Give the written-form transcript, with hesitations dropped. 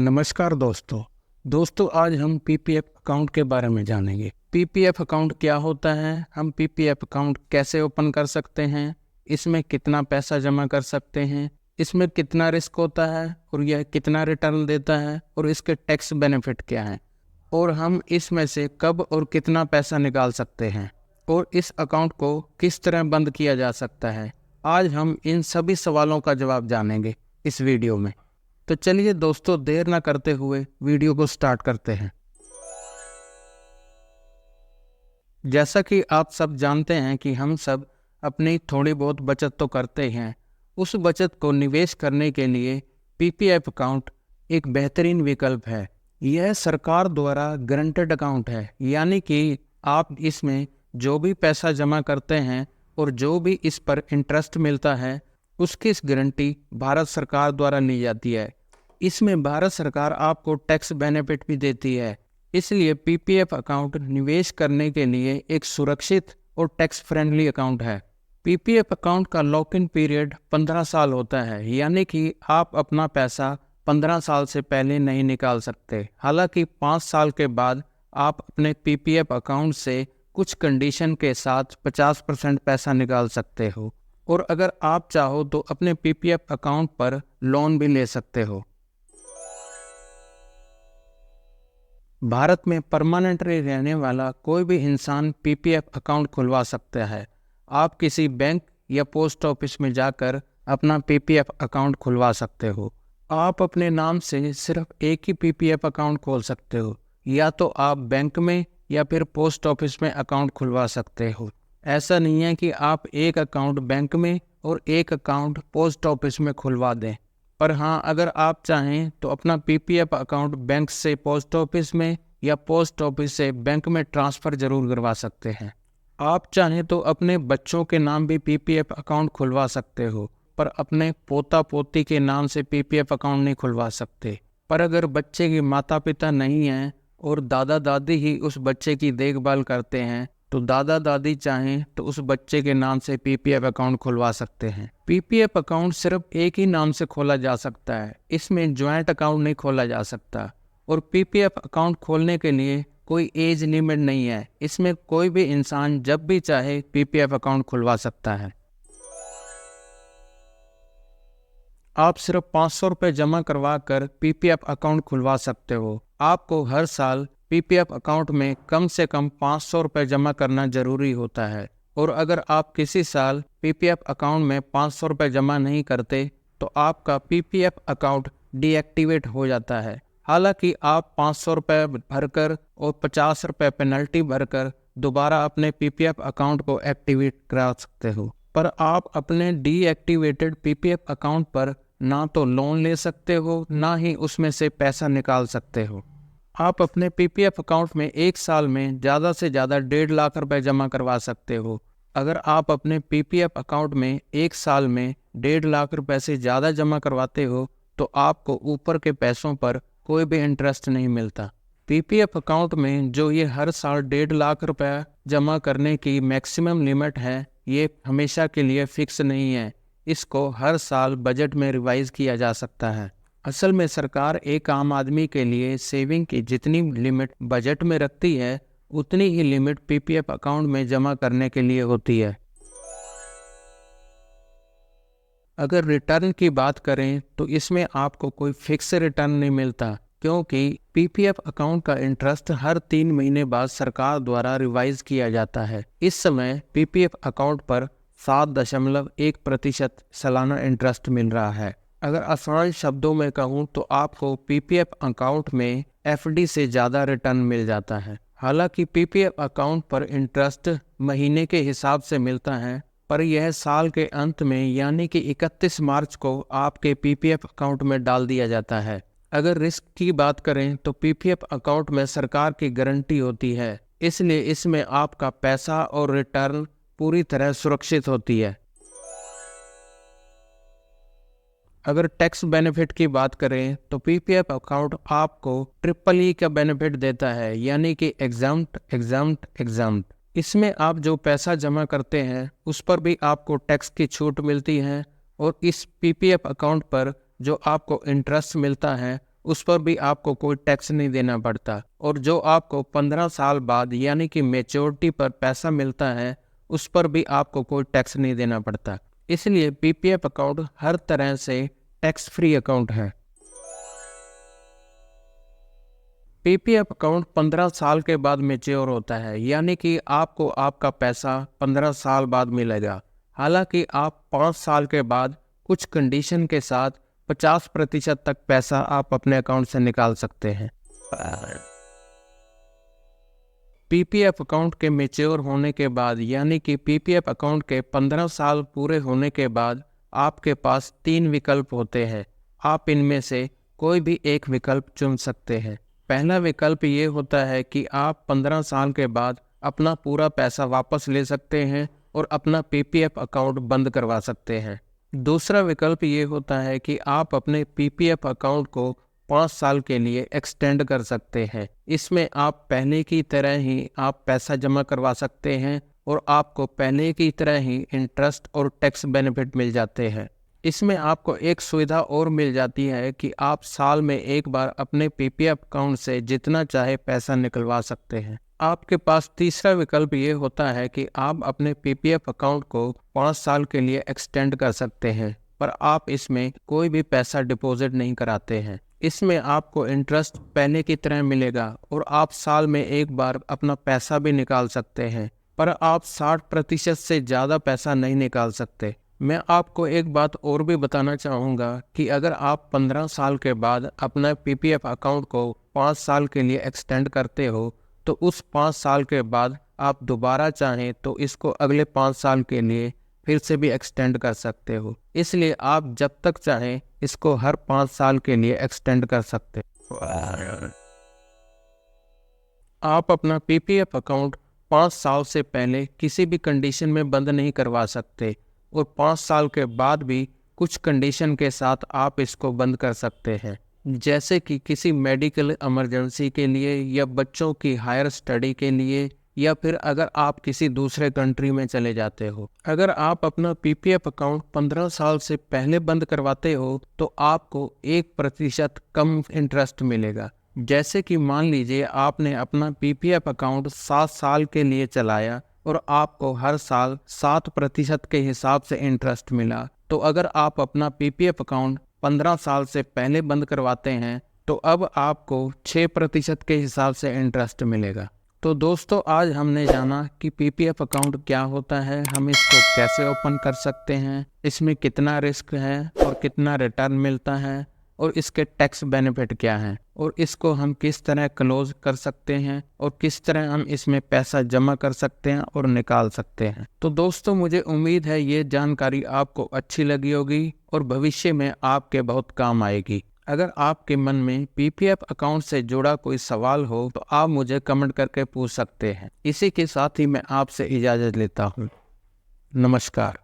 नमस्कार दोस्तों आज हम पीपीएफ अकाउंट के बारे में जानेंगे। पीपीएफ अकाउंट क्या होता है, हम पीपीएफ अकाउंट कैसे ओपन कर सकते हैं, इसमें कितना पैसा जमा कर सकते हैं, इसमें कितना रिस्क होता है और यह कितना रिटर्न देता है और इसके टैक्स बेनिफिट क्या हैं और हम इसमें से कब और कितना पैसा निकाल सकते हैं और इस अकाउंट को किस तरह बंद किया जा सकता है। आज हम इन सभी सवालों का जवाब जानेंगे इस वीडियो में। तो चलिए दोस्तों, देर ना करते हुए वीडियो को स्टार्ट करते हैं। जैसा कि आप सब जानते हैं कि हम सब अपनी थोड़ी बहुत बचत तो करते हैं। उस बचत को निवेश करने के लिए पीपीएफ अकाउंट एक बेहतरीन विकल्प है। यह सरकार द्वारा गारंटेड अकाउंट है, यानी कि आप इसमें जो भी पैसा जमा करते हैं और जो भी इस पर इंटरेस्ट मिलता है उसकी गारंटी भारत सरकार द्वारा ली जाती है। इसमें भारत सरकार आपको टैक्स बेनिफिट भी देती है। इसलिए पीपीएफ अकाउंट निवेश करने के लिए एक सुरक्षित और टैक्स फ्रेंडली अकाउंट है। पीपीएफ अकाउंट का लॉक इन पीरियड 15 साल होता है, यानी कि आप अपना पैसा 15 साल से पहले नहीं निकाल सकते। हालांकि 5 साल के बाद आप अपने पीपीएफ अकाउंट से कुछ कंडीशन के साथ 50% पैसा निकाल सकते हो और अगर आप चाहो तो अपने पीपीएफ अकाउंट पर लोन भी ले सकते हो। भारत में परमानेंटली रहने वाला कोई भी इंसान पीपीएफ अकाउंट खुलवा सकता है। आप किसी बैंक या पोस्ट ऑफिस में जाकर अपना पीपीएफ अकाउंट खुलवा सकते हो। आप अपने नाम से सिर्फ एक ही पीपीएफ अकाउंट खोल सकते हो, या तो आप बैंक में या फिर पोस्ट ऑफिस में अकाउंट खुलवा सकते हो। ऐसा नहीं है कि आप एक अकाउंट बैंक में और एक अकाउंट पोस्ट ऑफिस में खुलवा दें। पर हाँ, अगर आप चाहें तो अपना पीपीएफ अकाउंट बैंक से पोस्ट ऑफिस में या पोस्ट ऑफिस से बैंक में ट्रांसफ़र जरूर करवा सकते हैं। आप चाहें तो अपने बच्चों के नाम भी पीपीएफ अकाउंट खुलवा सकते हो, पर अपने पोता पोती के नाम से पीपीएफ अकाउंट नहीं खुलवा सकते। पर अगर बच्चे के माता पिता नहीं हैं और दादा दादी ही उस बच्चे की देखभाल करते हैं तो दादा दादी चाहें तो उस बच्चे के नाम से पीपीएफ अकाउंट खुलवा सकते हैं। पीपीएफ अकाउंट सिर्फ एक ही नाम से खोला जा सकता है, इसमें ज्वाइंट अकाउंट नहीं खोला जा सकता। और पीपीएफ अकाउंट खोलने के लिए कोई एज लिमिट नहीं है। इसमें कोई भी इंसान जब भी चाहे पीपीएफ अकाउंट खुलवा सकता है। आप सिर्फ 500 रुपये जमा करवा कर पीपीएफ अकाउंट खुलवा सकते हो। आपको हर साल पीपीएफ अकाउंट में कम से कम 500 रुपये जमा करना जरूरी होता है और अगर आप किसी साल पीपीएफ अकाउंट में 500 रुपये जमा नहीं करते तो आपका पीपीएफ अकाउंट डीएक्टिवेट हो जाता है। हालांकि आप 500 रुपये भरकर और 50 रुपये पेनल्टी भरकर दोबारा अपने पीपीएफ अकाउंट को एक्टिवेट करा सकते हो। पर आप अपने डीएक्टिवेटेड पीपीएफ अकाउंट पर ना तो लोन ले सकते हो, ना ही उसमें से पैसा निकाल सकते हो। आप अपने पीपीएफ अकाउंट में एक साल में ज़्यादा से ज़्यादा 1.5 लाख रुपए जमा करवा सकते हो। अगर आप अपने पीपीएफ अकाउंट में एक साल में 1.5 लाख रुपए से ज़्यादा जमा करवाते हो तो आपको ऊपर के पैसों पर कोई भी इंटरेस्ट नहीं मिलता। पीपीएफ अकाउंट में जो ये हर साल 1.5 लाख रुपए जमा करने की मैक्सिमम लिमिट है, ये हमेशा के लिए फिक्स नहीं है। इसको हर साल बजट में रिवाइज किया जा सकता है। असल में सरकार एक आम आदमी के लिए सेविंग की जितनी लिमिट बजट में रखती है उतनी ही लिमिट पीपीएफ अकाउंट में जमा करने के लिए होती है। अगर रिटर्न की बात करें तो इसमें आपको कोई फिक्स रिटर्न नहीं मिलता, क्योंकि पीपीएफ अकाउंट का इंटरेस्ट हर 3 महीने बाद सरकार द्वारा रिवाइज किया जाता है। इस समय पीपीएफ अकाउंट पर 7.1% सालाना इंटरेस्ट मिल रहा है। अगर आसान शब्दों में कहूँ तो आपको पीपीएफ अकाउंट में एफडी से ज़्यादा रिटर्न मिल जाता है। हालांकि पीपीएफ अकाउंट पर इंटरेस्ट महीने के हिसाब से मिलता है, पर यह साल के अंत में यानी कि 31 मार्च को आपके पीपीएफ अकाउंट में डाल दिया जाता है। अगर रिस्क की बात करें तो पीपीएफ अकाउंट में सरकार की गारंटी होती है, इसलिए इसमें आपका पैसा और रिटर्न पूरी तरह सुरक्षित होती है। अगर टैक्स बेनिफिट की बात करें तो पीपीएफ अकाउंट आपको ट्रिपल का बेनिफिट देता है, यानी कि एग्जाम्प्ट। इसमें आप जो पैसा जमा करते हैं उस पर भी आपको टैक्स की छूट मिलती है और इस पीपीएफ अकाउंट पर जो आपको इंटरेस्ट मिलता है उस पर भी आपको कोई टैक्स नहीं देना पड़ता। और जो आपको 15 साल बाद यानी कि मैच्योरिटी पर पैसा मिलता है, उस पर भी आपको कोई टैक्स नहीं देना पड़ता। इसलिए पीपीएफ अकाउंट हर तरह से टैक्स फ्री अकाउंट है। पीपीएफ अकाउंट 15 साल के बाद मैच्योर होता है, यानी कि आपको आपका पैसा 15 साल बाद मिलेगा। हालांकि आप 5 साल के बाद कुछ कंडीशन के साथ 50% तक पैसा आप अपने अकाउंट से निकाल सकते हैं। पीपीएफ अकाउंट के मैच्योर होने के बाद यानी कि पीपीएफ अकाउंट के 15 साल पूरे होने के बाद आपके पास 3 विकल्प होते हैं। आप इनमें से कोई भी एक विकल्प चुन सकते हैं। पहला विकल्प ये होता है कि आप 15 साल के बाद अपना पूरा पैसा वापस ले सकते हैं और अपना पीपीएफ अकाउंट बंद करवा सकते हैं। दूसरा विकल्प ये होता है कि आप अपने पीपीएफ अकाउंट को 5 साल के लिए एक्सटेंड कर सकते हैं। इसमें आप पहले की तरह ही आप पैसा जमा करवा सकते हैं और आपको पहले की तरह ही इंटरेस्ट और टैक्स बेनिफिट मिल जाते हैं। इसमें आपको एक सुविधा और मिल जाती है कि आप साल में एक बार अपने पीपीएफ अकाउंट से जितना चाहे पैसा निकलवा सकते हैं। आपके पास तीसरा विकल्प ये होता है कि आप अपने पीपीएफ अकाउंट को 5 साल के लिए एक्सटेंड कर सकते हैं, पर आप इसमें कोई भी पैसा डिपॉजिट नहीं कराते हैं। इसमें आपको इंटरेस्ट पहले की तरह मिलेगा और आप साल में एक बार अपना पैसा भी निकाल सकते हैं, पर आप 60% से ज़्यादा पैसा नहीं निकाल सकते। मैं आपको एक बात और भी बताना चाहूँगा कि अगर आप 15 साल के बाद अपना पीपीएफ अकाउंट को 5 साल के लिए एक्सटेंड करते हो, तो उस 5 साल के बाद आप दोबारा चाहें तो इसको अगले 5 साल के लिए फिर से भी एक्सटेंड कर सकते हो। इसलिए आप जब तक चाहें इसको हर 5 साल के लिए एक्सटेंड कर सकते हो। आप अपना पीपीएफ अकाउंट 5 साल से पहले किसी भी कंडीशन में बंद नहीं करवा सकते और 5 साल के बाद भी कुछ कंडीशन के साथ आप इसको बंद कर सकते हैं, जैसे कि किसी मेडिकल इमरजेंसी के लिए या बच्चों की हायर स्टडी के लिए, या फिर अगर आप किसी दूसरे कंट्री में चले जाते हो। अगर आप अपना पीपीएफ अकाउंट 15 साल से पहले बंद करवाते हो तो आपको 1% कम इंटरेस्ट मिलेगा। जैसे कि मान लीजिए आपने अपना पीपीएफ अकाउंट 7 साल के लिए चलाया और आपको हर साल 7% के हिसाब से इंटरेस्ट मिला, तो अगर आप अपना पीपीएफ अकाउंट 15 साल से पहले बंद करवाते हैं तो अब आपको 6% के हिसाब से इंटरेस्ट मिलेगा। तो दोस्तों, आज हमने जाना कि पीपीएफ अकाउंट क्या होता है, हम इसको कैसे ओपन कर सकते हैं, इसमें कितना रिस्क है और कितना रिटर्न मिलता है, और इसके टैक्स बेनिफिट क्या हैं, और इसको हम किस तरह क्लोज कर सकते हैं और किस तरह हम इसमें पैसा जमा कर सकते हैं और निकाल सकते हैं। तो दोस्तों, मुझे उम्मीद है ये जानकारी आपको अच्छी लगी होगी और भविष्य में आपके बहुत काम आएगी। अगर आपके मन में पीपीएफ अकाउंट से जुड़ा कोई सवाल हो तो आप मुझे कमेंट करके पूछ सकते हैं। इसी के साथ ही मैं आपसे इजाज़त लेता हूँ। नमस्कार।